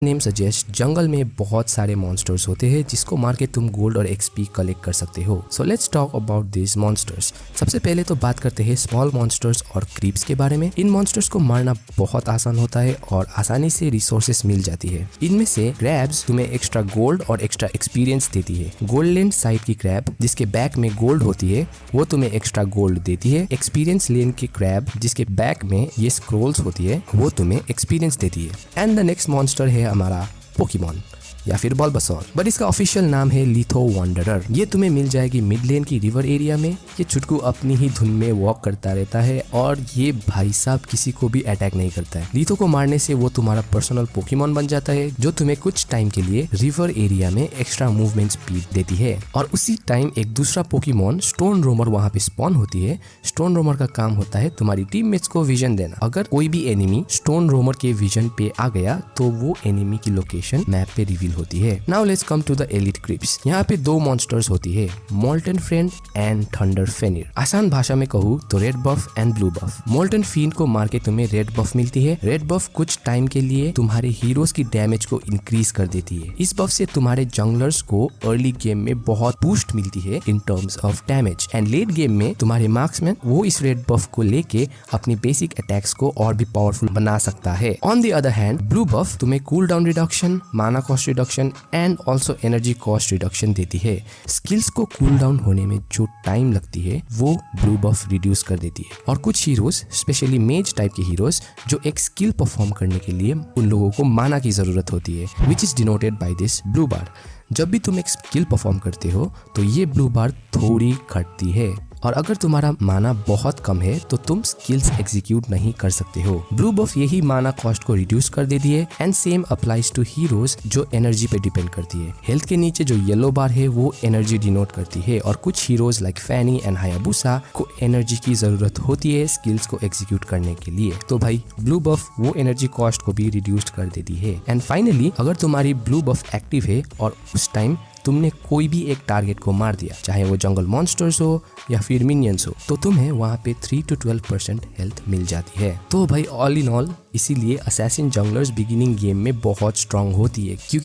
Name suggest जंगल में बहुत सारे मॉन्स्टर्स होते हैं जिसको मार के तुम गोल्ड और एक्सपी कलेक्ट कर सकते हो। So let's talk about this monsters. सबसे पहले तो बात करते हैं स्मॉल मॉन्स्टर्स और क्रीप्स के बारे में। इन मॉन्स्टर्स को मारना बहुत आसान होता है और आसानी से रिसोर्सेस मिल जाती है। इनमें से क्रैब्स तुम्हें एक्स्ट्रा गोल्ड और एक्स्ट्रा एक्सपीरियंस देती है। गोल्डन साइड की क्रैब जिसके बैक में गोल्ड होती है वो तुम्हें एक्स्ट्रा गोल्ड देती है। एक्सपीरियंस लेन की क्रैब जिसके बैक में ये स्क्रोल्स होती है वो तुम्हें एक्सपीरियंस देती है। एंड द नेक्स्ट मॉन्स्टर है हमारा पोकेमॉन या फिर बल्बासौर, बट इसका ऑफिशियल नाम है लिथो वांडरर। ये तुम्हें मिल जाएगी मिड लेन की रिवर एरिया में। ये चुटकू अपनी ही धुन में वॉक करता रहता है और ये भाई साहब किसी को भी अटैक नहीं करता है। लिथो को मारने से वो तुम्हारा पर्सनल पोकेमॉन बन जाता है जो तुम्हें कुछ टाइम के लिए रिवर एरिया में एक्स्ट्रा मूवमेंट स्पीड देती है। और उसी टाइम एक दूसरा पोकेमॉन स्टोन रोमर वहाँ पे स्पॉन होती है। स्टोन रोमर का काम होता है तुम्हारी टीममेट्स को विजन देना। अगर कोई भी एनिमी स्टोन रोमर के विजन पे आ गया तो वो एनिमी की लोकेशन मैप पे रिवील होती है। Now let's come to the elite creeps. यहाँ पे दो मॉन्स्टर्स होती है, molten friend and thunder Fenrir. आसान भाषा में कहूँ तो red buff and blue buff. Molten friend को मार के तुम्हें रेड बफ मिलती है। रेड बफ कुछ टाइम के लिए तुम्हारे हीरोज की डैमेज को इंक्रीज कर देती है। इस बफ से तुम्हारे जंगलर्स को अर्ली गेम में बहुत बूस्ट मिलती है in terms of damage. And let game में तुम्हारे मार्क्समैन वो इस रेड बफ को लेके अपनी बेसिक अटैक्स को और भी पावरफुल बना सकता है। On the other hand blue buff तुम्हें कूल डाउन रिडक्शन, माना cost reduction and also energy cost reduction देती है। स्किल्स को कूल डाउन होने में जो टाइम लगती है वो ब्लू बफ रिड्यूस कर देती है। और कुछ हीरोज स्पेशली मेज टाइप के हीरोज जो एक स्किल परफॉर्म करने के लिए उन लोगों को माना की जरूरत होती है, which is denoted by this blue bar. जब भी तुम एक स्किल परफॉर्म करते हो तो ये ब्लू बार थोड़ी घटती है। और अगर तुम्हारा माना बहुत कम है तो तुम स्किल्स एग्जीक्यूट नहीं कर सकते हो। ब्लू बफ यही माना कॉस्ट को रिड्यूस कर देती है। And same applies to heroes जो एनर्जी पे डिपेंड करती है। हेल्थ के नीचे जो येलो बार है वो एनर्जी डिनोट करती है। और कुछ heroes like Fanny and Hayabusa को एनर्जी की जरूरत होती है स्किल्स को एग्जीक्यूट करने के लिए। तो भाई ब्लू बफ वो एनर्जी कॉस्ट को भी रिड्यूस कर देती है। एंड फाइनली अगर तुम्हारी ब्लू बफ एक्टिव है और उस टाइम तुमने कोई भी एक टारगेट को मार दिया, चाहे वो जंगल मॉन्स्टर्स हो या फिर मिनियंस हो, तो तुम्हें वहाँ पे 3 to 12% हेल्थ मिल जाती है। तो भाई ऑल इन ऑल इसीलिए असैसिन जंगलर्स बिगिनिंग गेम में बहुत स्ट्रांग होती है क्योंकि